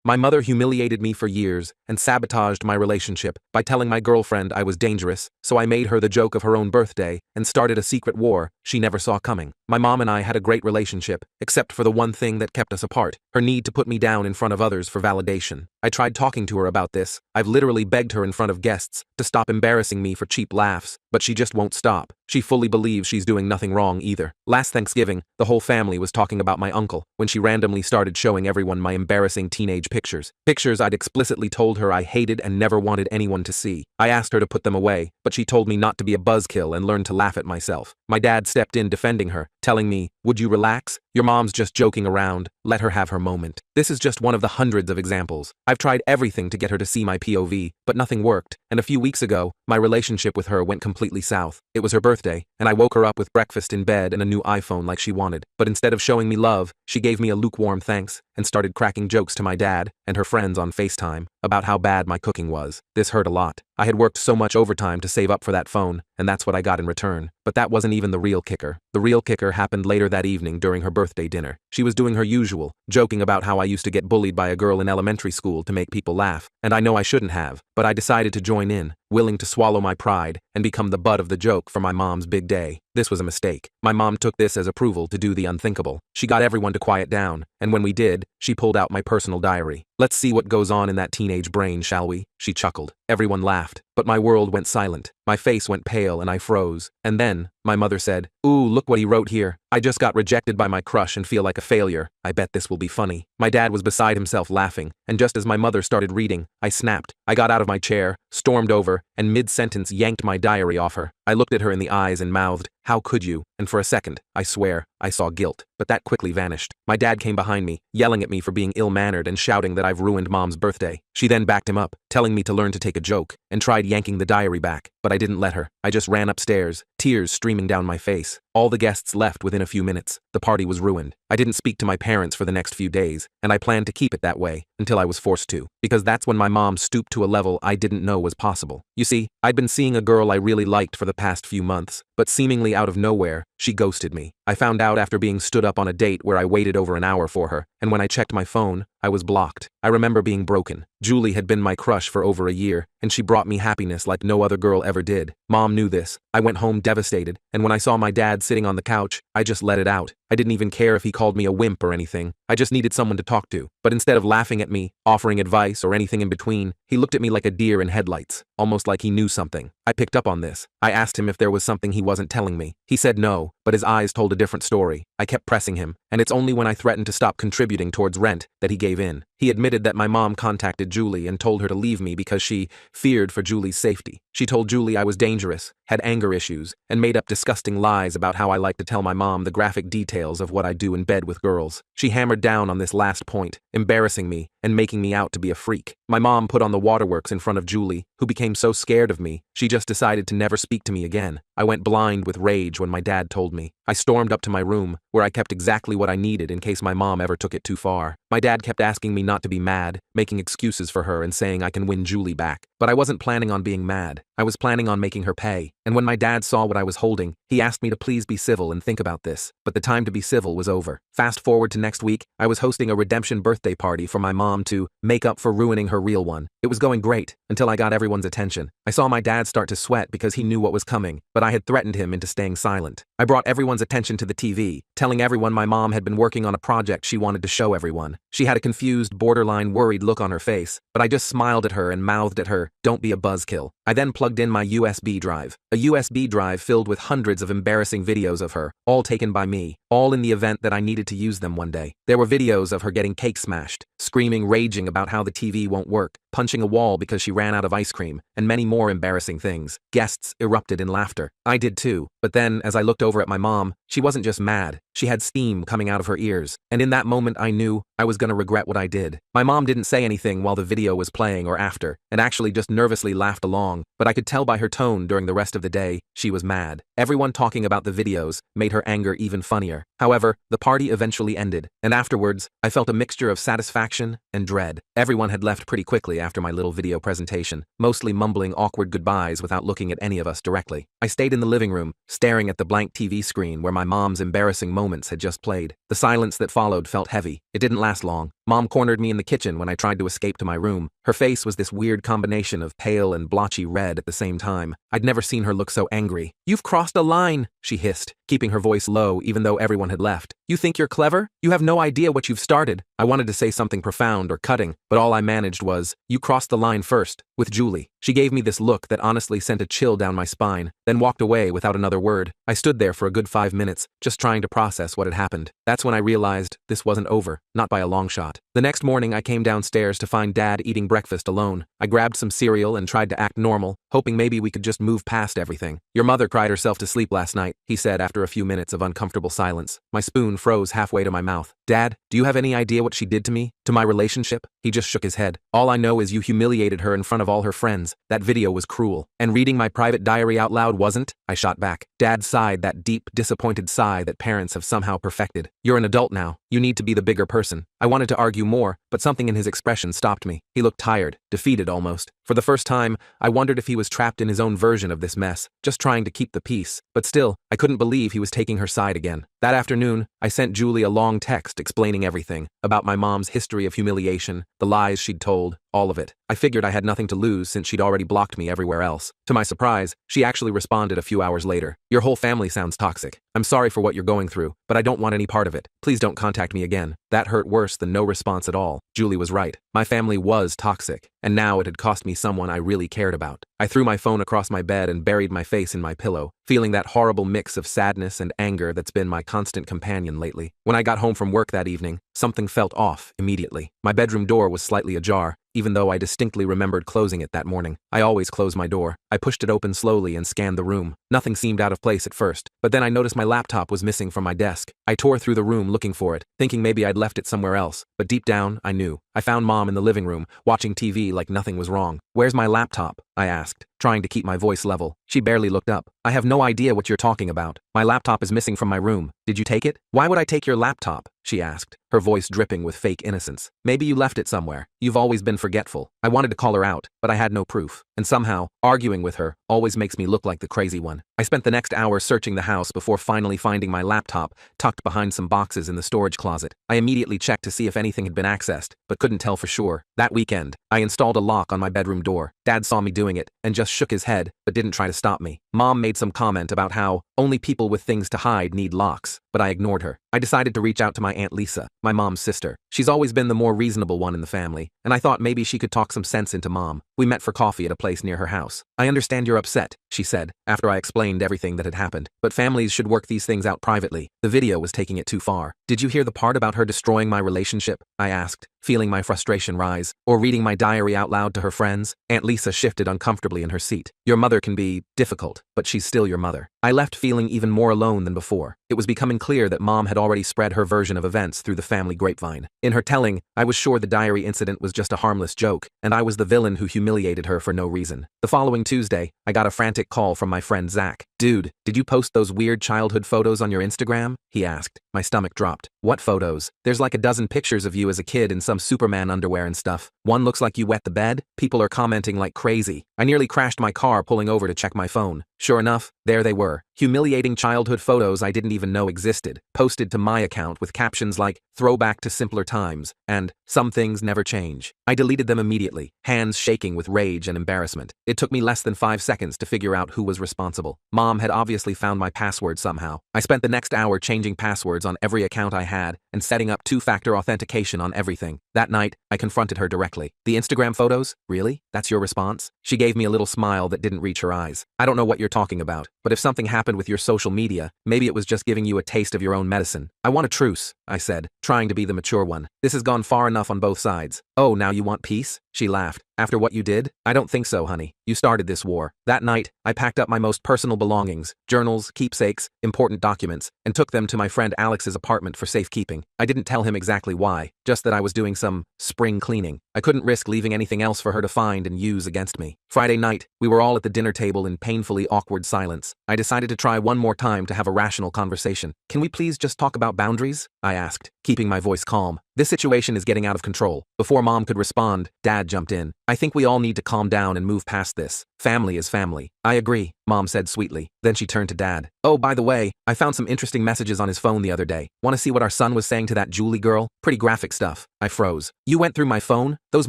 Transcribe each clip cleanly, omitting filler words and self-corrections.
My mother humiliated me for years and sabotaged my relationship by telling my girlfriend I was dangerous, so I made her the joke of her own birthday and started a secret war she never saw coming. My mom and I had a great relationship, except for the one thing that kept us apart, her need to put me down in front of others for validation. I tried talking to her about this. I've literally begged her in front of guests to stop embarrassing me for cheap laughs, but she just won't stop. She fully believes she's doing nothing wrong either. Last Thanksgiving, the whole family was talking about my uncle when she randomly started showing everyone my embarrassing teenage pictures. Pictures I'd explicitly told her I hated and never wanted anyone to see. I asked her to put them away, but she told me not to be a buzzkill and learn to laugh at myself. My dad stepped in defending her, telling me, "Would you relax? Your mom's just joking around. Let her have her moment." This is just one of the hundreds of examples. I've tried everything to get her to see my POV, but nothing worked, and a few weeks ago, my relationship with her went completely south. It was her birthday, and I woke her up with breakfast in bed and a new iPhone like she wanted. But instead of showing me love, she gave me a lukewarm thanks and started cracking jokes to my dad and her friends on FaceTime about how bad my cooking was. This hurt a lot. I had worked so much overtime to save up for that phone, and that's what I got in return. But that wasn't even the real kicker. The real kicker happened later that evening during her birthday dinner. She was doing her usual, joking about how I used to get bullied by a girl in elementary school to make people laugh, and I know I shouldn't have, but I decided to join in, willing to swallow my pride and become the butt of the joke for my mom's big day. This was a mistake. My mom took this as approval to do the unthinkable. She got everyone to quiet down, and when we did, she pulled out my personal diary. "Let's see what goes on in that teenage brain, shall we?" She chuckled. Everyone laughed, but my world went silent. My face went pale and I froze. And then, my mother said, "Ooh, look what he wrote here. I just got rejected by my crush and feel like a failure. I bet this will be funny." My dad was beside himself laughing, and just as my mother started reading, I snapped. I got out of my chair, stormed over, and mid-sentence yanked my diary off her. I looked at her in the eyes and mouthed, "How could you?" And for a second, I swear, I saw guilt, but that quickly vanished. My dad came behind me, yelling at me for being ill-mannered and shouting that I've ruined Mom's birthday. She then backed him up, telling me to learn to take a joke, and tried yanking the diary back, but I didn't let her. I just ran upstairs, tears streaming down my face. All the guests left within a few minutes. The party was ruined. I didn't speak to my parents for the next few days, and I planned to keep it that way until I was forced to, because that's when my mom stooped to a level I didn't know was possible. You see, I'd been seeing a girl I really liked for the past few months, but seemingly out of nowhere, she ghosted me. I found out after being stood up on a date where I waited over an hour for her, and when I checked my phone, I was blocked. I remember being broken. Julie had been my crush for over a year, and she brought me happiness like no other girl ever did. Mom knew this. I went home devastated, and when I saw my dad sitting on the couch, I just let it out. I didn't even care if he called me a wimp or anything. I just needed someone to talk to. But instead of laughing at me, offering advice, or anything in between, he looked at me like a deer in headlights, almost like he knew something. I picked up on this. I asked him if there was something he wasn't telling me. He said no, but his eyes told a different story. I kept pressing him, and it's only when I threatened to stop contributing towards rent that he gave in. He admitted that my mom contacted Julie and told her to leave me because she feared for Julie's safety. She told Julie I was dangerous, had anger issues, and made up disgusting lies about how I like to tell my mom the graphic details of what I do in bed with girls. She hammered down on this last point, embarrassing me and making me out to be a freak. My mom put on the waterworks in front of Julie, who became so scared of me, she just decided to never speak to me again. I went blind with rage when my dad told me. I stormed up to my room, where I kept exactly what I needed in case my mom ever took it too far. My dad kept asking me not to be mad, making excuses for her and saying I can win Julie back. But I wasn't planning on being mad. I was planning on making her pay. And when my dad saw what I was holding, he asked me to please be civil and think about this. But the time to be civil was over. Fast forward to next week, I was hosting a redemption birthday party for my mom to make up for ruining her real one. It was going great, until I got everyone's attention. I saw my dad start to sweat because he knew what was coming, but I had threatened him into staying silent. I brought everyone's attention to the TV, telling everyone my mom had been working on a project she wanted to show everyone. She had a confused, borderline worried look on her face, but I just smiled at her and mouthed at her, "Don't be a buzzkill." I then plugged in my USB drive, a USB drive filled with hundreds of embarrassing videos of her, all taken by me, all in the event that I needed to use them one day. There were videos of her getting cake smashed, screaming, raging about how the TV won't work, punching a wall because she ran out of ice cream, and many more embarrassing things. Guests erupted in laughter. I did too, but then, as I looked over at my mom, she wasn't just mad, she had steam coming out of her ears, and in that moment I knew I was gonna regret what I did. My mom didn't say anything while the video was playing or after, and actually just nervously laughed along, but I could tell by her tone during the rest of the day, she was mad. Everyone talking about the videos made her anger even funnier. However, the party eventually ended, and afterwards, I felt a mixture of satisfaction and dread. Everyone had left pretty quickly after my little video presentation, mostly mumbling awkward goodbyes without looking at any of us directly. I stayed in the living room, staring at the blank TV screen where my mom's embarrassing moments had just played. The silence that followed felt heavy. It didn't last long. Mom cornered me in the kitchen when I tried to escape to my room. Her face was this weird combination of pale and blotchy red at the same time. I'd never seen her look so angry. "You've crossed a line," she hissed, keeping her voice low even though everyone had left. "You think you're clever? You have no idea what you've started." I wanted to say something profound or cutting, but all I managed was, "You crossed the line first, with Julie." She gave me this look that honestly sent a chill down my spine, then walked away without another word. I stood there for a good 5 minutes, just trying to process what had happened. That's when I realized this wasn't over, not by a long shot. The next morning I came downstairs to find Dad eating breakfast alone. I grabbed some cereal and tried to act normal, hoping maybe we could just move past everything. "Your mother cried herself to sleep last night," he said after a few minutes of uncomfortable silence. My spoon froze halfway to my mouth. "Dad, do you have any idea what she did to me? To my relationship?" He just shook his head. "All I know is you humiliated her in front of all her friends. That video was cruel. And reading my private diary out loud wasn't?" I shot back. Dad sighed that deep, disappointed sigh that parents have somehow perfected. "You're an adult now. You need to be the bigger person." I wanted to argue more, but something in his expression stopped me. He looked tired, defeated almost. For the first time, I wondered if he was trapped in his own version of this mess, just trying to keep the peace. But still, I couldn't believe he was taking her side again. That afternoon, I sent Julie a long text explaining everything, about my mom's history of humiliation, the lies she'd told, all of it. I figured I had nothing to lose since she'd already blocked me everywhere else. To my surprise, she actually responded a few hours later. "Your whole family sounds toxic. I'm sorry for what you're going through, but I don't want any part of it. Please don't contact me again." That hurt worse than no response at all. Julie was right. My family was toxic, and now it had cost me someone I really cared about. I threw my phone across my bed and buried my face in my pillow, feeling that horrible mix of sadness and anger that's been my constant companion lately. When I got home from work that evening, something felt off immediately. My bedroom door was slightly ajar, even though I distinctly remembered closing it that morning. I always close my door. I pushed it open slowly and scanned the room. Nothing seemed out of place at first, but then I noticed my laptop was missing from my desk. I tore through the room looking for it, thinking maybe I'd left it somewhere else, but deep down, I knew. I found Mom in the living room, watching TV like nothing was wrong. "Where's my laptop?" I asked, trying to keep my voice level. She barely looked up. "I have no idea what you're talking about. My laptop is missing from my room. Did you take it?" "Why would I take your laptop?" she asked, her voice dripping with fake innocence. "Maybe you left it somewhere. You've always been forgetful." I wanted to call her out, but I had no proof. And somehow, arguing with her always makes me look like the crazy one. I spent the next hour searching the house before finally finding my laptop tucked behind some boxes in the storage closet. I immediately checked to see if anything had been accessed, but couldn't tell for sure. That weekend, I installed a lock on my bedroom door. Dad saw me doing it and just shook his head, but didn't try to stop me. Mom made some comment about how only people with things to hide need locks, but I ignored her. I decided to reach out to my Aunt Lisa, my mom's sister. She's always been the more reasonable one in the family, and I thought maybe she could talk some sense into Mom. We met for coffee at a place near her house. "I understand you're upset," she said, after I explained everything that had happened, "but families should work these things out privately. The video was taking it too far." "Did you hear the part about her destroying my relationship?" I asked, feeling my frustration rise. "Or reading my diary out loud to her friends?" Aunt Lisa shifted uncomfortably in her seat. "Your mother can be difficult, but she's still your mother." I left feeling even more alone than before. It was becoming clear that Mom had already spread her version of events through the family grapevine. In her telling, I was sure the diary incident was just a harmless joke, and I was the villain who humiliated her for no reason. The following Tuesday, I got a frantic call from my friend Zach. "Dude, did you post those weird childhood photos on your Instagram?" he asked. My stomach dropped. "What photos? There's like a dozen pictures of you as a kid in some Superman underwear and stuff. One looks like you wet the bed. People are commenting like crazy." I nearly crashed my car pulling over to check my phone. Sure enough, there they were. Humiliating childhood photos I didn't even know existed, posted to my account with captions like, "Throwback to simpler times," and "Some things never change." I deleted them immediately, hands shaking with rage and embarrassment. It took me less than 5 seconds to figure out who was responsible. Mom had obviously found my password somehow. I spent the next hour changing passwords on every account I had and setting up 2-factor authentication on everything. That night, I confronted her directly. "The Instagram photos? Really? That's your response?" She gave me a little smile that didn't reach her eyes. "I don't know what you're talking about, but if something happened with your social media, maybe it was just giving you a taste of your own medicine." "I want a truce," I said, trying to be the mature one. "This has gone far enough on both sides." "Oh, now you want peace?" She laughed. "After what you did? I don't think so, honey. You started this war." That night, I packed up my most personal belongings, journals, keepsakes, important documents, and took them to my friend Alex's apartment for safekeeping. I didn't tell him exactly why, just that I was doing some spring cleaning. I couldn't risk leaving anything else for her to find and use against me. Friday night, we were all at the dinner table in painfully awkward silence. I decided to try one more time to have a rational conversation. "Can we please just talk about boundaries?" I asked, keeping my voice calm. This situation is getting out of control. Before Mom could respond, Dad jumped in. I think we all need to calm down and move past this. Family is family. I agree, Mom said sweetly. Then she turned to Dad. Oh, by the way, I found some interesting messages on his phone the other day. Want to see what our son was saying to that Julie girl? Pretty graphic stuff. I froze. You went through my phone? Those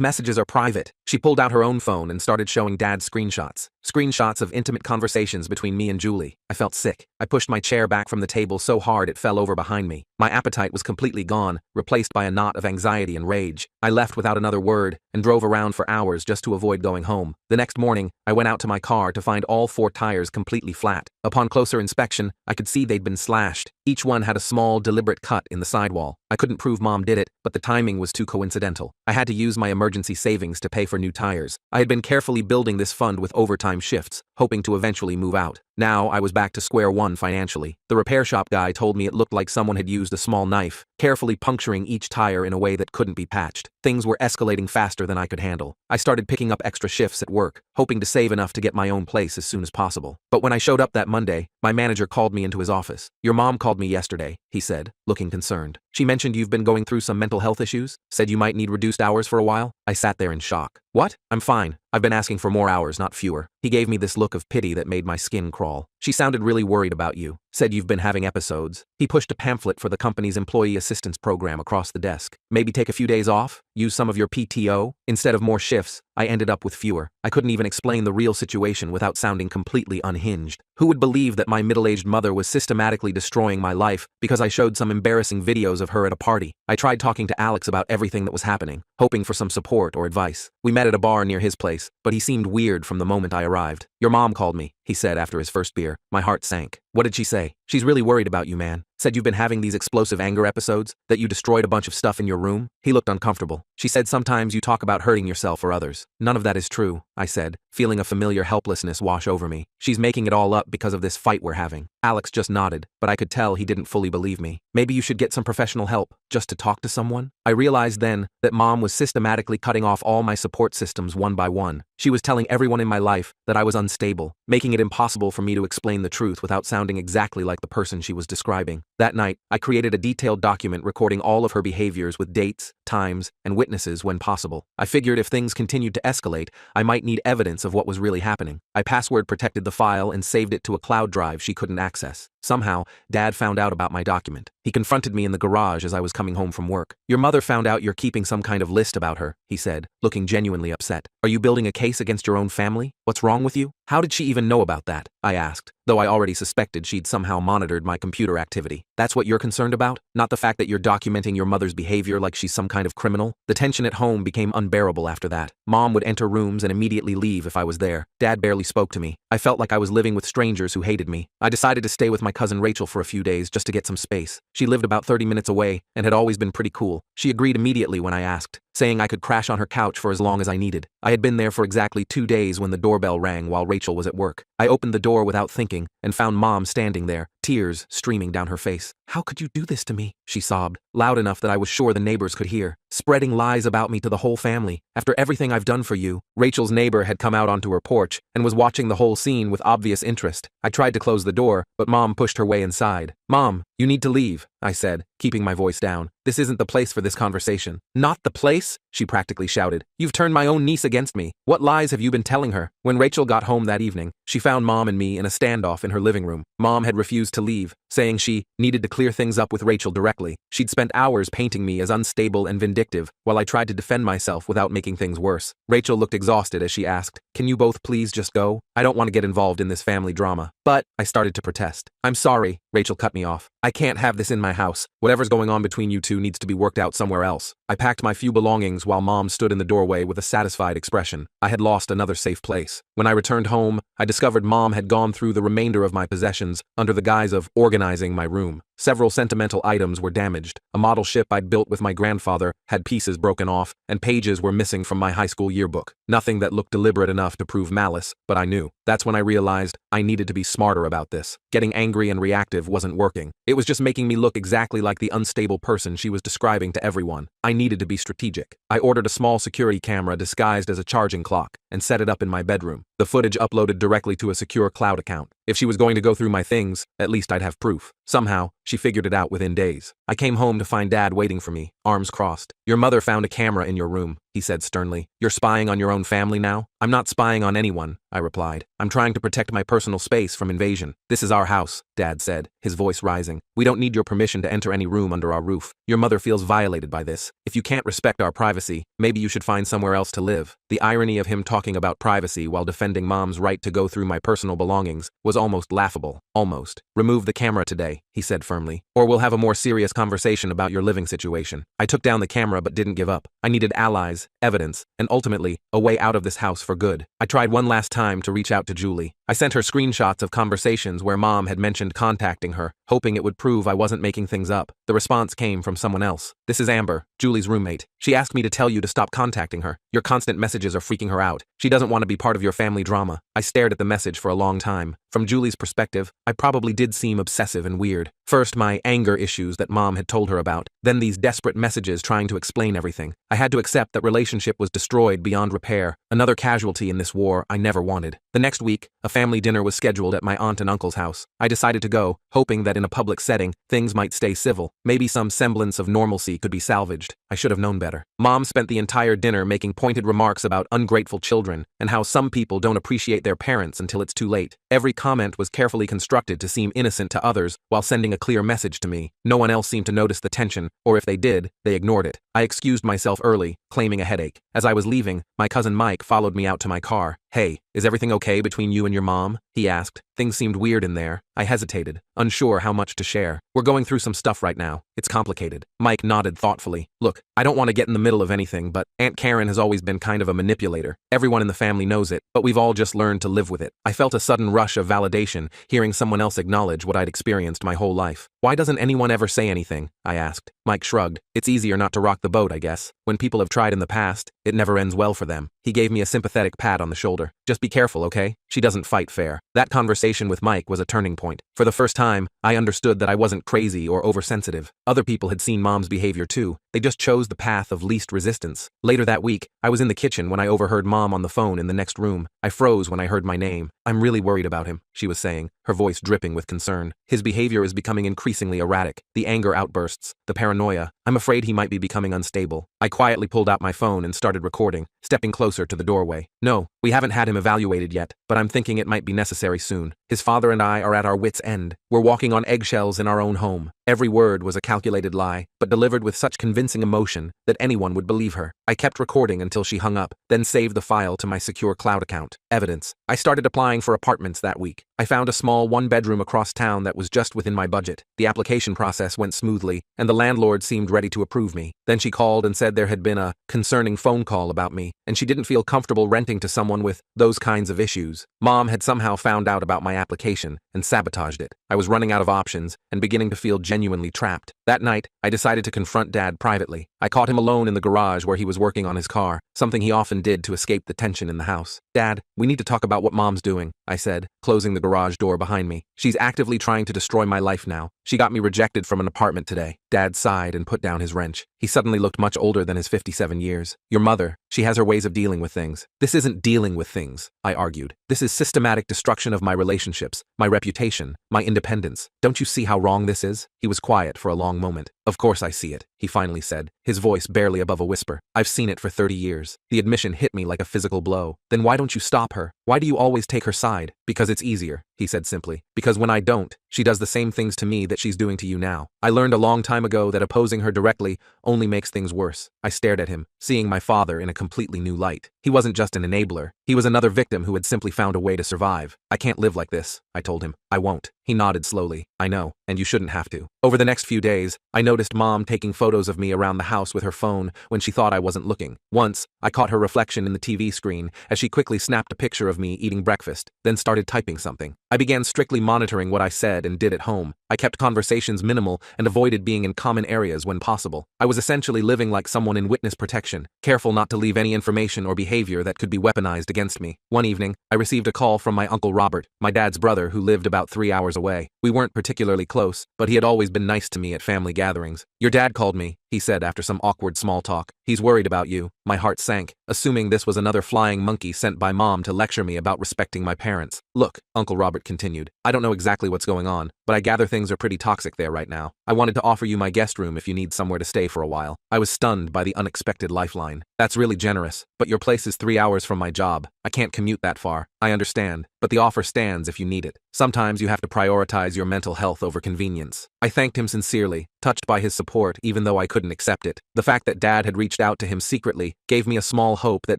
messages are private. She pulled out her own phone and started showing Dad screenshots. Screenshots of intimate conversations between me and Julie. I felt sick. I pushed my chair back from the table so hard it fell over behind me. My appetite was completely gone, replaced by a knot of anxiety and rage. I left without another word and drove around for hours just to avoid going home. The next morning, I went out to my car to find all 4 tires completely flat. Upon closer inspection, I could see they'd been slashed. Each one had a small, deliberate cut in the sidewall. I couldn't prove Mom did it, but the timing was too coincidental. I had to use my emergency savings to pay for new tires. I had been carefully building this fund with overtime shifts, hoping to eventually move out. Now I was back to square one financially. The repair shop guy told me it looked like someone had used a small knife, carefully puncturing each tire in a way that couldn't be patched. Things were escalating faster than I could handle. I started picking up extra shifts at work, hoping to save enough to get my own place as soon as possible. But when I showed up that Monday, my manager called me into his office. Your mom called me yesterday, he said, looking concerned. She mentioned you've been going through some mental health issues, said you might need reduced hours for a while. I sat there in shock. What? I'm fine. I've been asking for more hours, not fewer. He gave me this look of pity that made my skin crawl. She sounded really worried about you, said you've been having episodes. He pushed a pamphlet for the company's employee assistance program across the desk. Maybe take a few days off, use some of your PTO. Instead of more shifts, I ended up with fewer. I couldn't even explain the real situation without sounding completely unhinged. Who would believe that my middle-aged mother was systematically destroying my life because I showed some embarrassing videos of her at a party? I tried talking to Alex about everything that was happening, hoping for some support or advice. We met at a bar near his place, but he seemed weird from the moment I arrived. Your mom called me, he said after his first beer. My heart sank. What did she say? She's really worried about you, man. Said you've been having these explosive anger episodes, that you destroyed a bunch of stuff in your room. He looked uncomfortable. She said sometimes you talk about hurting yourself or others. None of that is true, I said, feeling a familiar helplessness wash over me. She's making it all up because of this fight we're having. Alex just nodded, but I could tell he didn't fully believe me. Maybe you should get some professional help, just to talk to someone? I realized then that Mom was systematically cutting off all my support systems one by one. She was telling everyone in my life that I was unstable, making it impossible for me to explain the truth without sounding exactly like the person she was describing. That night, I created a detailed document recording all of her behaviors with dates, times, and witnesses when possible. I figured if things continued to escalate, I might need evidence of what was really happening. I password protected the file and saved it to a cloud drive she couldn't access. Somehow, Dad found out about my document. He confronted me in the garage as I was coming home from work. Your mother found out you're keeping some kind of list about her, he said, looking genuinely upset. Are you building a case against your own family? What's wrong with you? How did she even know about that? I asked, though I already suspected she'd somehow monitored my computer activity. That's what you're concerned about? Not the fact that you're documenting your mother's behavior like she's some kind of criminal? The tension at home became unbearable after that. Mom would enter rooms and immediately leave if I was there. Dad barely spoke to me. I felt like I was living with strangers who hated me. I decided to stay with my cousin Rachel for a few days just to get some space. She lived about 30 minutes away and had always been pretty cool. She agreed immediately when I asked, saying I could crash on her couch for as long as I needed. I had been there for exactly 2 days when the doorbell rang while Rachel was at work. I opened the door without thinking and found Mom standing there, tears streaming down her face. How could you do this to me? She sobbed, loud enough that I was sure the neighbors could hear, spreading lies about me to the whole family. After everything I've done for you. Rachel's neighbor had come out onto her porch and was watching the whole scene with obvious interest. I tried to close the door, but Mom pushed her way inside. Mom, you need to leave, I said, keeping my voice down. This isn't the place for this conversation. Not the place? She practically shouted. You've turned my own niece against me. What lies have you been telling her? When Rachel got home that evening, she found Mom and me in a standoff in her living room. Mom had refused to leave, saying she needed to clear things up with Rachel directly. She'd spent hours painting me as unstable and vindictive, while I tried to defend myself without making things worse. Rachel looked exhausted as she asked, "Can you both please just go? I don't want to get involved in this family drama." But I started to protest. "I'm sorry," Rachel cut me off. "I can't have this in my house. Whatever's going on between you two needs to be worked out somewhere else." I packed my few belongings while Mom stood in the doorway with a satisfied expression. I had lost another safe place. When I returned home, I discovered Mom had gone through the remainder of my possessions under the guise of organizing my room. Several sentimental items were damaged. A model ship I'd built with my grandfather had pieces broken off, and pages were missing from my high school yearbook. Nothing that looked deliberate enough to prove malice, but I knew. That's when I realized I needed to be smarter about this. Getting angry and reactive wasn't working. It was just making me look exactly like the unstable person she was describing to everyone. I needed to be strategic. I ordered a small security camera disguised as a charging clock and set it up in my bedroom. The footage uploaded directly to a secure cloud account. If she was going to go through my things, at least I'd have proof. Somehow, she figured it out within days. I came home to find Dad waiting for me, arms crossed. "Your mother found a camera in your room," he said sternly. "You're spying on your own family now?" "I'm not spying on anyone," I replied. "I'm trying to protect my personal space from invasion." "This is our house," Dad said, his voice rising. "We don't need your permission to enter any room under our roof. Your mother feels violated by this. If you can't respect our privacy, maybe you should find somewhere else to live." The irony of him talking about privacy while defending Mom's right to go through my personal belongings was almost laughable. Almost. "Remove the camera today," he said firmly, "or we'll have a more serious conversation about your living situation." I took down the camera but didn't give up. I needed allies, evidence, and ultimately, a way out of this house for good. I tried one last time to reach out to Julie. I sent her screenshots of conversations where Mom had mentioned contacting her, hoping it would prove I wasn't making things up. The response came from someone else. "This is Amber, Julie's roommate. She asked me to tell you to stop contacting her. Your constant messages are freaking her out. She doesn't want to be part of your family drama." I stared at the message for a long time. From Julie's perspective, I probably did seem obsessive and weird. First my anger issues that Mom had told her about, then these desperate messages trying to explain everything. I had to accept that relationship was destroyed beyond repair, another casualty in this war I never wanted. The next week, a family dinner was scheduled at my aunt and uncle's house. I decided to go, hoping that in a public setting, things might stay civil. Maybe some semblance of normalcy could be salvaged. I should have known better. Mom spent the entire dinner making pointed remarks about ungrateful children and how some people don't appreciate their parents until it's too late. Every comment was carefully constructed to seem innocent to others while sending a clear message to me. No one else seemed to notice the tension, or if they did, they ignored it. I excused myself early, claiming a headache. As I was leaving, my cousin Mike followed me out to my car. "Hey, is everything okay between you and your mom?" he asked. Things seemed weird in there. I hesitated, unsure how much to share. "We're going through some stuff right now. It's complicated." Mike nodded thoughtfully. "Look, I don't want to get in the middle of anything, but Aunt Karen has always been kind of a manipulator. Everyone in the family knows it, but we've all just learned to live with it." I felt a sudden rush of validation, hearing someone else acknowledge what I'd experienced my whole life. "Why doesn't anyone ever say anything?" I asked. Mike shrugged. "It's easier not to rock the boat, I guess. When people have tried in the past, it never ends well for them." He gave me a sympathetic pat on the shoulder. "Just be careful, okay? She doesn't fight fair." That conversation with Mike was a turning point. For the first time, I understood that I wasn't crazy or oversensitive. Other people had seen Mom's behavior too. They just chose the path of least resistance. Later that week, I was in the kitchen when I overheard Mom on the phone in the next room. I froze when I heard my name. "I'm really worried about him," she was saying, her voice dripping with concern. "His behavior is becoming increasingly erratic. The anger outbursts, the paranoia. I'm afraid he might be becoming unstable." I quietly pulled out my phone and started recording, stepping closer to the doorway. "No, we haven't had him evaluated yet, but I'm thinking it might be necessary soon. His father and I are at our wits' end. We're walking on eggshells in our own home." Every word was a calculated lie, but delivered with such convincing emotion that anyone would believe her. I kept recording until she hung up, then saved the file to my secure cloud account. Evidence. I started applying for apartments that week. I found a small one-bedroom across town that was just within my budget. The application process went smoothly, and the landlord seemed ready to approve me. Then she called and said there had been a concerning phone call about me, and she didn't feel comfortable renting to someone with those kinds of issues. Mom had somehow found out about my application and sabotaged it. I was running out of options and beginning to feel genuinely trapped. That night, I decided to confront Dad privately. I caught him alone in the garage where he was working on his car, something he often did to escape the tension in the house. "Dad, we need to talk about what Mom's doing," I said, closing the garage door behind me. "She's actively trying to destroy my life now. She got me rejected from an apartment today." Dad sighed and put down his wrench. He suddenly looked much older than his 57 years. "Your mother, she has her ways of dealing with things." "This isn't dealing with things," I argued. "This is systematic destruction of my relationships, my reputation, my independence. Don't you see how wrong this is?" He was quiet for a long moment. "Of course I see it," he finally said, his voice barely above a whisper. "I've seen it for 30 years. The admission hit me like a physical blow. Then why don't you stop her? Why do you always take her side?" "Because it's easier," he said simply. "Because when I don't, she does the same things to me that she's doing to you now. I learned a long time ago that opposing her directly only makes things worse." I stared at him, seeing my father in a completely new light. He wasn't just an enabler. He was another victim who had simply found a way to survive. "I can't live like this," I told him. "I won't." He nodded slowly. "I know, and you shouldn't have to." Over the next few days, I noticed Mom taking photos of me around the house with her phone when she thought I wasn't looking. Once, I caught her reflection in the TV screen as she quickly snapped a picture of me eating breakfast, then started typing something. I began strictly monitoring what I said and did at home. I kept conversations minimal and avoided being in common areas when possible. I was essentially living like someone in witness protection, careful not to leave any information or behavior that could be weaponized against me. One evening, I received a call from my Uncle Robert, my dad's brother who lived about 3 hours away. We weren't particularly close, but he had always been nice to me at family gatherings. Your dad called me, he said after some awkward small talk. He's worried about you. My heart sank, assuming this was another flying monkey sent by Mom to lecture me about respecting my parents. Look, Uncle Robert continued, I don't know exactly what's going on, but I gather things are pretty toxic there right now. I wanted to offer you my guest room if you need somewhere to stay for a while. I was stunned by the unexpected lifeline. That's really generous, but your place is 3 hours from my job. I can't commute that far. I understand, but the offer stands if you need it. Sometimes you have to prioritize your mental health over convenience. I thanked him sincerely, touched by his support even though I couldn't accept it. The fact that Dad had reached out to him secretly gave me a small hope that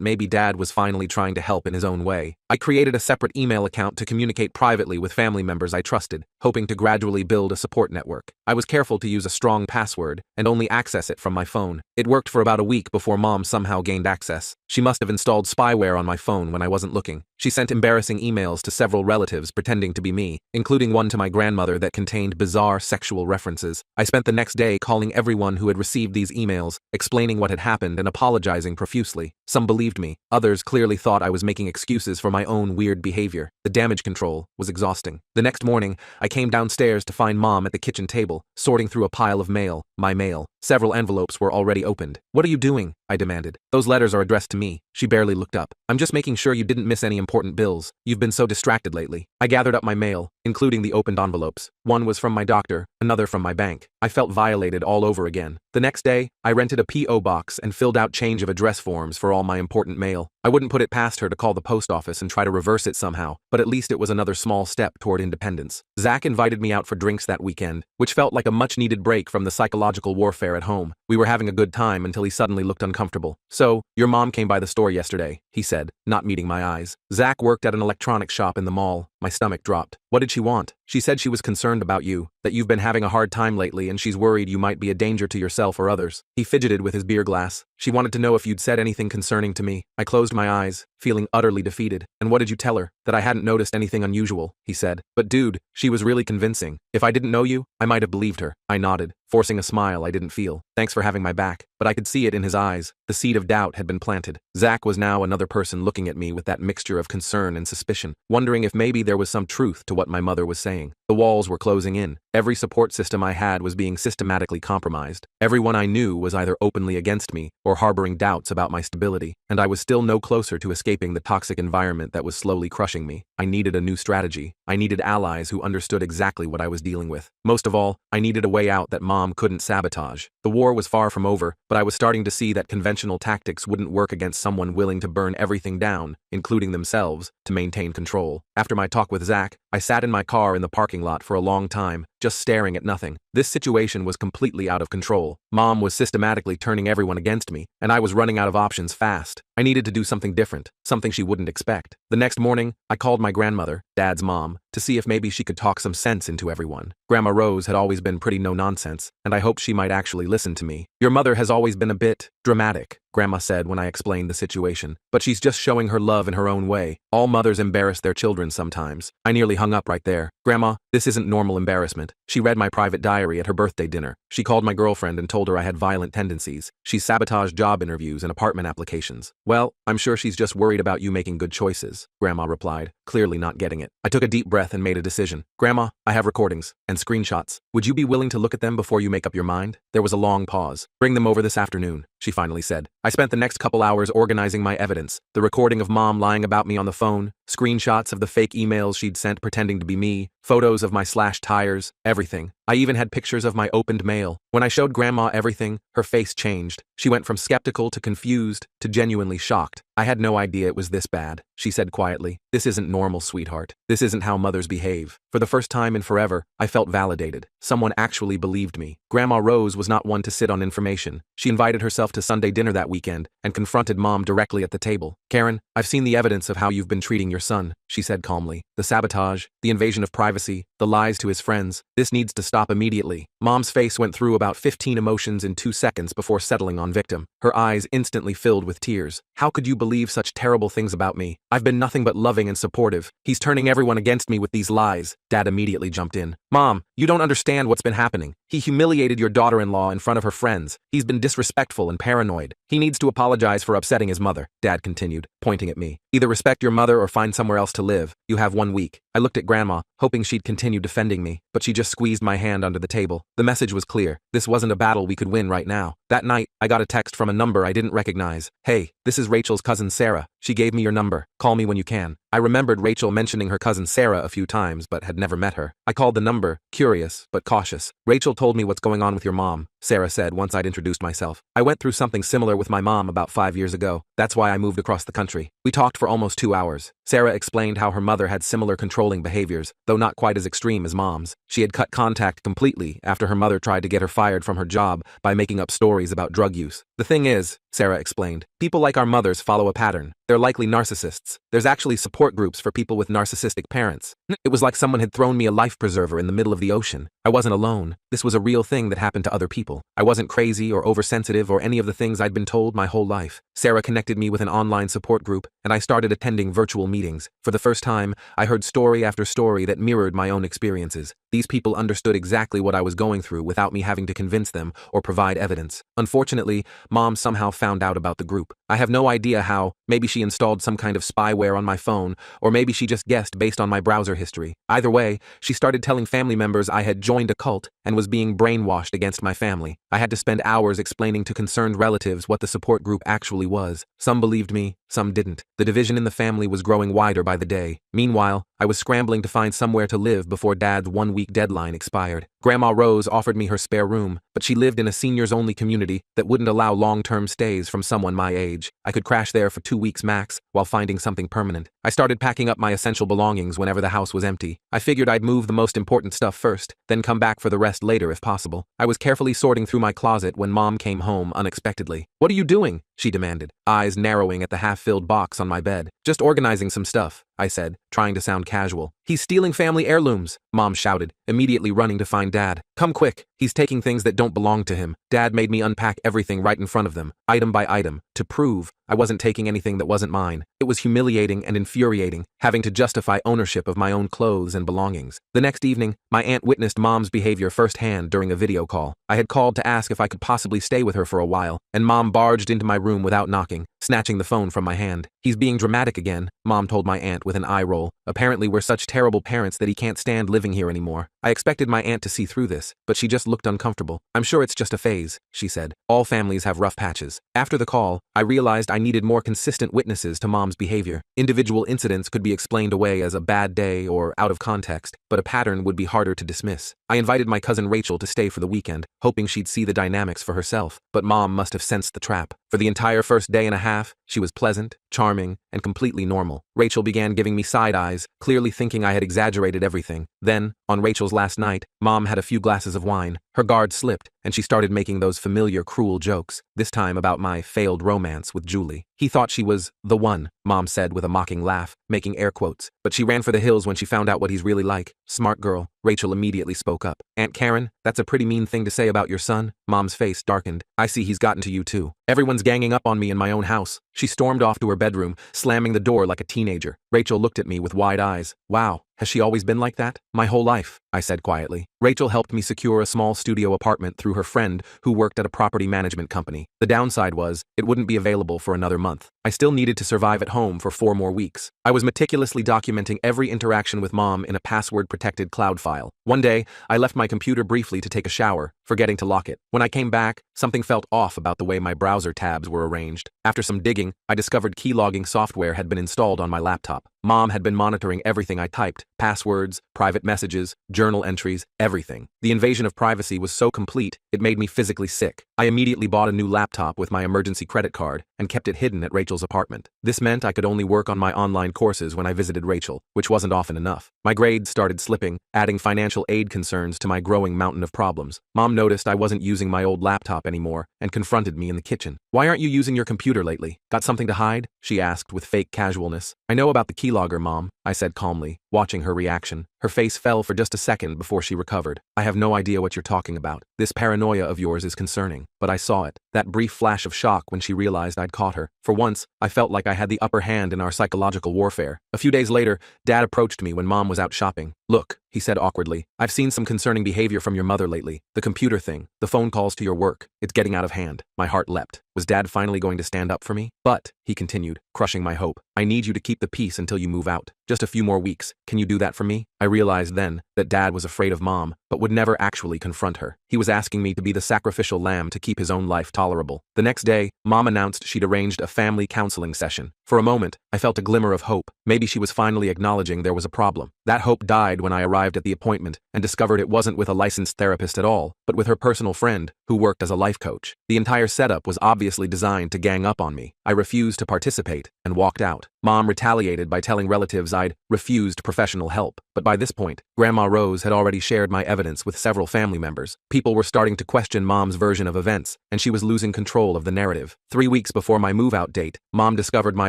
maybe Dad was finally trying to help in his own way. I created a separate email account to communicate privately with family members I trusted, hoping to gradually build a support network. I was careful to use a strong password and only access it from my phone. It worked for about a week before Mom somehow gained access. She must have installed spyware on my phone when I wasn't looking. She sent embarrassing emails to several relatives pretending to be me, including one to my grandmother that contained bizarre sexual references. I spent the next day calling everyone who had received these emails, explaining what had happened and apologizing profusely. Some believed me. Others clearly thought I was making excuses for my own weird behavior. The damage control was exhausting. The next morning, I came downstairs to find Mom at the kitchen table, sorting through a pile of mail. My mail. Several envelopes were already opened. What are you doing? I demanded. Those letters are addressed to me. She barely looked up. I'm just making sure you didn't miss any important bills. You've been so distracted lately. I gathered up my mail, including the opened envelopes. One was from my doctor, another from my bank. I felt violated all over again. The next day, I rented a P.O. box and filled out change of address forms for all my important mail. I wouldn't put it past her to call the post office and try to reverse it somehow, but at least it was another small step toward independence. Zach invited me out for drinks that weekend, which felt like a much-needed break from the psychological warfare at home. We were having a good time until he suddenly looked uncomfortable. So, your mom came by the store yesterday, he said, not meeting my eyes. Zach worked at an electronics shop in the mall. My stomach dropped. What did she want? She said she was concerned about you, that you've been having a hard time lately and she's worried you might be a danger to yourself or others. He fidgeted with his beer glass. She wanted to know if you'd said anything concerning to me. I closed my eyes, feeling utterly defeated. And what did you tell her? That I hadn't noticed anything unusual, he said. But dude, she was really convincing. If I didn't know you, I might have believed her. I nodded, forcing a smile I didn't feel. Thanks for having my back. But I could see it in his eyes. The seed of doubt had been planted. Zach was now another person looking at me with that mixture of concern and suspicion, wondering if maybe there was some truth to what my mother was saying. The walls were closing in. Every support system I had was being systematically compromised. Everyone I knew was either openly against me or harboring doubts about my stability, and I was still no closer to escaping the toxic environment that was slowly crushing me. I needed a new strategy. I needed allies who understood exactly what I was dealing with. Most of all, I needed a way out that Mom couldn't sabotage. The war was far from over, but I was starting to see that conventional tactics wouldn't work against someone willing to burn everything down, including themselves, to maintain control. After my talk with Zach, I sat in my car in the parking lot for a long time, just staring at nothing. This situation was completely out of control. Mom was systematically turning everyone against me, and I was running out of options fast. I needed to do something different, something she wouldn't expect. The next morning, I called my grandmother, Dad's mom, to see if maybe she could talk some sense into everyone. Grandma Rose had always been pretty no-nonsense, and I hoped she might actually listen to me. Your mother has always been a bit dramatic, Grandma said when I explained the situation. But she's just showing her love in her own way. All mothers embarrass their children sometimes. I nearly hung up right there. Grandma, this isn't normal embarrassment. She read my private diary at her birthday dinner. She called my girlfriend and told her I had violent tendencies. She sabotaged job interviews and apartment applications. Well, I'm sure she's just worried about you making good choices, Grandma replied, clearly not getting it. I took a deep breath and made a decision. Grandma, I have recordings and screenshots. Would you be willing to look at them before you make up your mind? There was a long pause. Bring them over this afternoon, she finally said. I spent the next couple hours organizing my evidence. The recording of Mom lying about me on the phone, screenshots of the fake emails she'd sent pretending to be me, photos of my slashed tires, everything. I even had pictures of my opened mail. When I showed Grandma everything, her face changed. She went from skeptical to confused to genuinely shocked. I had no idea it was this bad, she said quietly. This isn't normal, sweetheart. This isn't how mothers behave. For the first time in forever, I felt validated. Someone actually believed me. Grandma Rose was not one to sit on information. She invited herself to Sunday dinner that weekend and confronted Mom directly at the table. Karen, I've seen the evidence of how you've been treating your son, she said calmly. The sabotage, the invasion of privacy, the lies to his friends. This needs to stop immediately. Mom's face went through about 15 emotions in 2 seconds before settling on victim. Her eyes instantly filled with tears. How could you believe such terrible things about me? I've been nothing but loving and supportive. He's turning everyone against me with these lies. Dad immediately jumped in. Mom, you don't understand what's been happening. He humiliated your daughter-in-law in front of her friends. He's been disrespectful and paranoid. He needs to apologize for upsetting his mother, Dad continued, pointing at me. Either respect your mother or find somewhere else to live. You have 1 week. I looked at Grandma, hoping she'd continue defending me, but she just squeezed my hand under the table. The message was clear. This wasn't a battle we could win right now. That night, I got a text from a number I didn't recognize. "Hey, this is Rachel's cousin Sarah. She gave me your number. Call me when you can." I remembered Rachel mentioning her cousin Sarah a few times, but had never met her. I called the number, curious, but cautious. "Rachel told me what's going on with your mom," Sarah said once I'd introduced myself. "I went through something similar with my mom about 5 years ago. That's why I moved across the country." We talked for almost 2 hours. Sarah explained how her mother had similar controlling behaviors, though not quite as extreme as Mom's. She had cut contact completely after her mother tried to get her fired from her job by making up stories about drug use. "The thing is," Sarah explained, "people like our mothers follow a pattern. They're likely narcissists. There's actually support groups for people with narcissistic parents." It was like someone had thrown me a life preserver in the middle of the ocean. I wasn't alone. This was a real thing that happened to other people. I wasn't crazy or oversensitive or any of the things I'd been told my whole life. Sarah connected me with an online support group, and I started attending virtual meetings. For the first time, I heard story after story that mirrored my own experiences. These people understood exactly what I was going through without me having to convince them or provide evidence. Unfortunately, Mom somehow found out about the group. I have no idea how. Maybe she installed some kind of spyware on my phone, or maybe she just guessed based on my browser history. Either way, she started telling family members I had joined a cult and was being brainwashed against my family. I had to spend hours explaining to concerned relatives what the support group actually was. Some believed me, some didn't. The division in the family was growing wider by the day. Meanwhile, I was scrambling to find somewhere to live before Dad's 1-week deadline expired. Grandma Rose offered me her spare room, but she lived in a seniors-only community that wouldn't allow long-term stays from someone my age. I could crash there for 2 weeks max while finding something permanent. I started packing up my essential belongings whenever the house was empty. I figured I'd move the most important stuff first, then come back for the rest later if possible. I was carefully sorting through my closet when Mom came home unexpectedly. "What are you doing?" she demanded, eyes narrowing at the half-filled box on my bed. "Just organizing some stuff," I said, trying to sound casual. "He's stealing family heirlooms," Mom shouted, immediately running to find Dad. "Come quick, he's taking things that don't belong to him." Dad made me unpack everything right in front of them, item by item, to prove I wasn't taking anything that wasn't mine. It was humiliating and infuriating, having to justify ownership of my own clothes and belongings. The next evening, my aunt witnessed Mom's behavior firsthand during a video call. I had called to ask if I could possibly stay with her for a while, and Mom barged into my room without knocking, snatching the phone from my hand. "He's being dramatic again," Mom told my aunt with an eye roll. "Apparently we're such terrible parents that he can't stand living here anymore." I expected my aunt to see through this, but she just looked uncomfortable. "I'm sure it's just a phase," she said. "All families have rough patches." After the call, I realized I needed more consistent witnesses to Mom's behavior. Individual incidents could be explained away as a bad day or out of context, but a pattern would be harder to dismiss. I invited my cousin Rachel to stay for the weekend, hoping she'd see the dynamics for herself, but Mom must have sensed the trap. For the entire first day and a half, she was pleasant, charming, and completely normal. Rachel began giving me side eyes, clearly thinking I had exaggerated everything. Then, on Rachel's last night, Mom had a few glasses of wine. Her guard slipped, and she started making those familiar cruel jokes, this time about my failed romance with Julie. "He thought she was the one," Mom said with a mocking laugh, making air quotes. "But she ran for the hills when she found out what he's really like." "Smart girl," Rachel immediately spoke up. "Aunt Karen, that's a pretty mean thing to say about your son." Mom's face darkened. "I see he's gotten to you too. Everyone's ganging up on me in my own house." She stormed off to her bedroom, slamming the door like a teenager. Rachel looked at me with wide eyes. "Wow, has she always been like that?" "My whole life," I said quietly. Rachel helped me secure a small studio apartment through her friend who worked at a property management company. The downside was, it wouldn't be available for another month. I still needed to survive at home for 4 more weeks. I was meticulously documenting every interaction with Mom in a password-protected cloud file. One day, I left my computer briefly to take a shower, forgetting to lock it. When I came back, something felt off about the way my browser tabs were arranged. After some digging, I discovered keylogging software had been installed on my laptop. Mom had been monitoring everything I typed, passwords, private messages, journal entries, everything. The invasion of privacy was so complete, it made me physically sick. I immediately bought a new laptop with my emergency credit card and kept it hidden at Rachel's apartment. This meant I could only work on my online courses when I visited Rachel, which wasn't often enough. My grades started slipping, adding financial aid concerns to my growing mountain of problems. Mom noticed I wasn't using my old laptop anymore and confronted me in the kitchen. "Why aren't you using your computer lately? Got something to hide?" she asked with fake casualness. "I know about the keylogger, Mom," I said calmly, watching her reaction. Her face fell for just a second before she recovered. "I have no idea what you're talking about. This paranoia of yours is concerning." But I saw it, that brief flash of shock when she realized I'd caught her. For once, I felt like I had the upper hand in our psychological warfare. A few days later, Dad approached me when Mom was out shopping. "Look," he said awkwardly, "I've seen some concerning behavior from your mother lately. The computer thing, the phone calls to your work. It's getting out of hand." My heart leapt. Was Dad finally going to stand up for me? "But," he continued, crushing my hope, "I need you to keep the peace until you move out. just a few more weeks. Can you do that for me? I realized then that Dad was afraid of Mom, but would never actually confront her. He was asking me to be the sacrificial lamb to keep his own life tolerable. The next day, Mom announced she'd arranged a family counseling session. For a moment, I felt a glimmer of hope. Maybe she was finally acknowledging there was a problem. That hope died when I arrived at the appointment and discovered it wasn't with a licensed therapist at all, but with her personal friend, who worked as a life coach. The entire setup was obviously designed to gang up on me. I refused to participate and walked out. Mom retaliated by telling relatives I'd refused professional help. But by this point, Grandma Rose had already shared my evidence with several family members. People were starting to question Mom's version of events, and she was losing control of the narrative. 3 weeks before my move-out date, Mom discovered my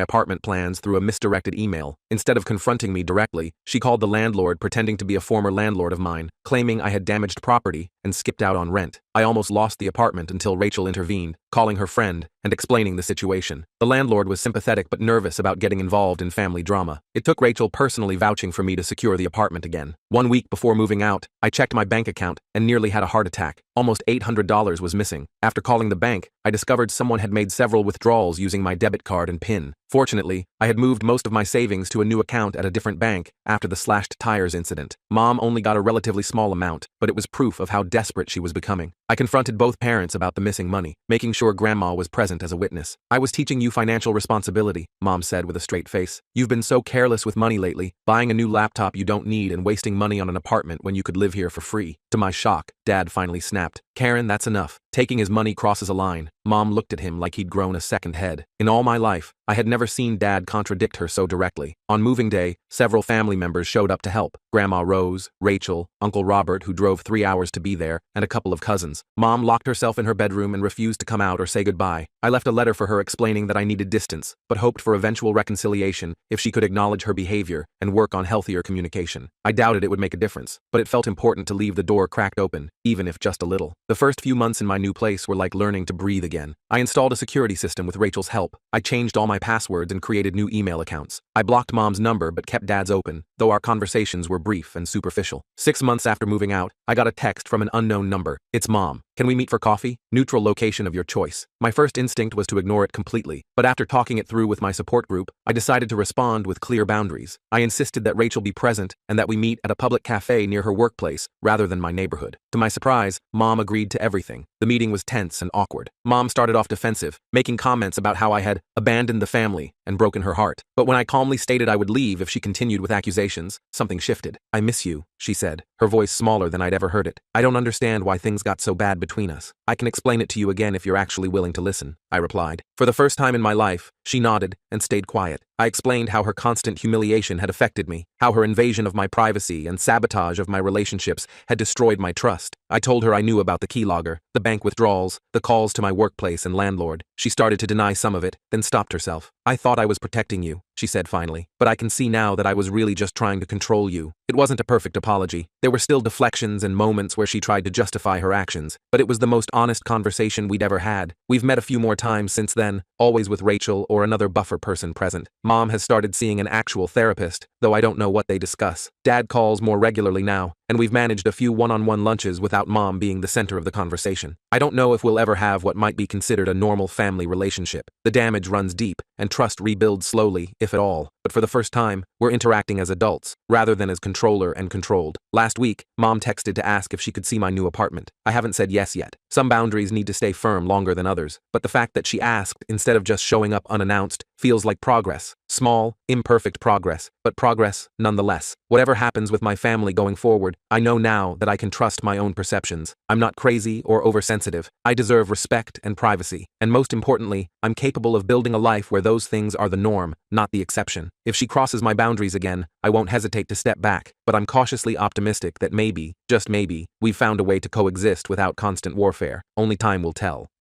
apartment plans through a misdirected email. Instead of confronting me directly, she called the landlord pretending to be a former landlord of mine, claiming I had damaged property and skipped out on rent. I almost lost the apartment until Rachel intervened, calling her friend and explaining the situation. The landlord was sympathetic but nervous about getting involved in family drama. It took Rachel personally vouching for me to secure the apartment again. 1 week before moving out, I checked my bank account and nearly had a heart attack. Almost $800 was missing. After calling the bank, I discovered someone had made several withdrawals using my debit card and PIN. Fortunately, I had moved most of my savings to a new account at a different bank after the slashed tires incident. Mom only got a relatively small amount, but it was proof of how desperate she was becoming. I confronted both parents about the missing money, making sure Grandma was present as a witness. I was teaching you financial responsibility, Mom said with a straight face. You've been so careless with money lately, buying a new laptop you don't need and wasting money on an apartment when you could live here for free. To my shock, Dad finally snapped. Karen, that's enough. Taking his money crosses a line. Mom looked at him like he'd grown a second head. In all my life, I had never seen Dad contradict her so directly. On moving day, several family members showed up to help. Grandma Rose, Rachel, Uncle Robert, who drove 3 hours to be there, and a couple of cousins. Mom locked herself in her bedroom and refused to come out or say goodbye. I left a letter for her explaining that I needed distance, but hoped for eventual reconciliation if she could acknowledge her behavior and work on healthier communication. I doubted it would make a difference, but it felt important to leave the door cracked open, even if just a little. The first few months in my new place were like learning to breathe again. I installed a security system with Rachel's help. I changed all my passwords and created new email accounts. I blocked Mom's number but kept Dad's open, though our conversations were brief and superficial. 6 months after moving out, I got a text from an unknown number. It's Mom. Can we meet for coffee? Neutral location of your choice. My first instinct was to ignore it completely, but after talking it through with my support group, I decided to respond with clear boundaries. I insisted that Rachel be present and that we meet at a public cafe near her workplace rather than my neighborhood. To my surprise, Mom agreed to everything. The meeting was tense and awkward. Mom started off defensive, making comments about how I had abandoned the family and broken her heart. But when I calmly stated I would leave if she continued with accusations, something shifted. I miss you, she said, her voice smaller than I'd ever heard it. I don't understand why things got so bad between us. I can explain it to you again if you're actually willing to listen, I replied. For the first time in my life, she nodded and stayed quiet. I explained how her constant humiliation had affected me, how her invasion of my privacy and sabotage of my relationships had destroyed my trust. I told her I knew about the keylogger, the bank withdrawals, the calls to my workplace and landlord. She started to deny some of it, then stopped herself. I thought I was protecting you, she said finally, but I can see now that I was really just trying to control you. It wasn't a perfect apology. There were still deflections and moments where she tried to justify her actions, but it was the most honest conversation we'd ever had. We've met a few more times since then, always with Rachel or another buffer person present. Mom has started seeing an actual therapist, though I don't know what they discuss. Dad calls more regularly now, and we've managed a few one-on-one lunches without Mom being the center of the conversation. I don't know if we'll ever have what might be considered a normal family relationship. The damage runs deep, and trust rebuilds slowly, if at all. But for the first time, we're interacting as adults, rather than as controller and controlled. Last week, Mom texted to ask if she could see my new apartment. I haven't said yes yet. Some boundaries need to stay firm longer than others, but the fact that she asked instead of just showing up unannounced feels like progress. Small, imperfect progress, but progress nonetheless. Whatever happens with my family going forward, I know now that I can trust my own perceptions. I'm not crazy or oversensitive. I deserve respect and privacy. And most importantly, I'm capable of building a life where those things are the norm, not the exception. If she crosses my boundaries again, I won't hesitate to step back, but I'm cautiously optimistic that maybe, just maybe, we've found a way to coexist without constant warfare. Only time will tell.